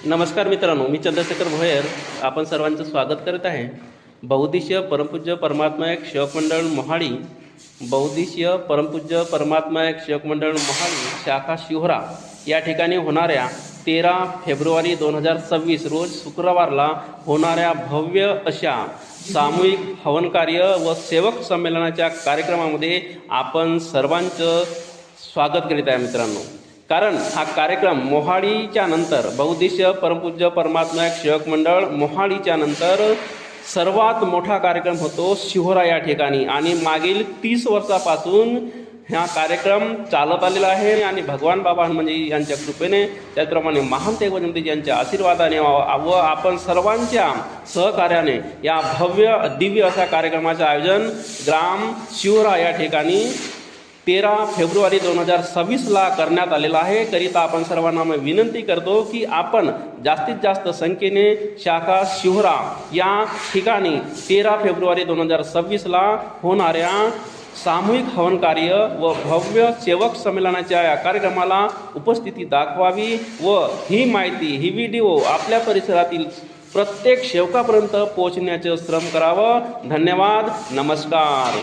नमस्कार मित्रांनो, मी चंद्रशेखर भोयर आपण सर्वांचं स्वागत करत आहे। बहुउद्देशीय परमपूज्य परमात्मायक सेवक मंडळ मोहाडी, बहुउद्देशीय परमपूज्य परमात्मायक सेवक मंडळ मोहाडी शाखा शिहोरा या ठिकाणी होणाऱ्या 13 फेब्रुवारी 2026 रोज शुक्रवारला होणाऱ्या भव्य अशा सामूहिक हवन कार्य व सेवक संमेलनाच्या कार्यक्रमामध्ये आपण सर्वांचं स्वागत करीत आहे मित्रांनो। कारण हा कार्यक्रम मोहाडीच्या नंतर बहुउद्देशीय परमपूज्य परमात्मायक सेवक मंडळ मोहाडीच्या नंतर सर्वात मोठा कार्यक्रम होतो शिहोरा या ठिकाणी आणि मागील 30 वर्षापासून हा कार्यक्रम चालत आलेला आहे आणि भगवान बाबा हनुमानजी यांच्या कृपेने, त्याचप्रमाणे महान तेगबंधूजी यांच्या आशीर्वादाने व आपण सर्वांच्या सहकार्याने या भव्य दिव्य अशा कार्यक्रमाचे आयोजन ग्राम शिहोरा या ठिकाणी 13 फेब्रुवारी 2026ला करण्यात आलेला आहे। करिता आपण सर्वांना मी विनंती करतो की आपण जास्तीत जास्त संख्येने शाखा शिहोरा या ठिकाणी 13 फेब्रुवारी 2026ला होणाऱ्या सामूहिक हवन कार्य व भव्य सेवक संमेलनाच्या या कार्यक्रमाला उपस्थिती दाखवावी व ही माहिती, ही व्हिडिओ आपल्या परिसरातील प्रत्येक सेवकापर्यंत पोहोचण्याचे श्रम करावं। धन्यवाद, नमस्कार।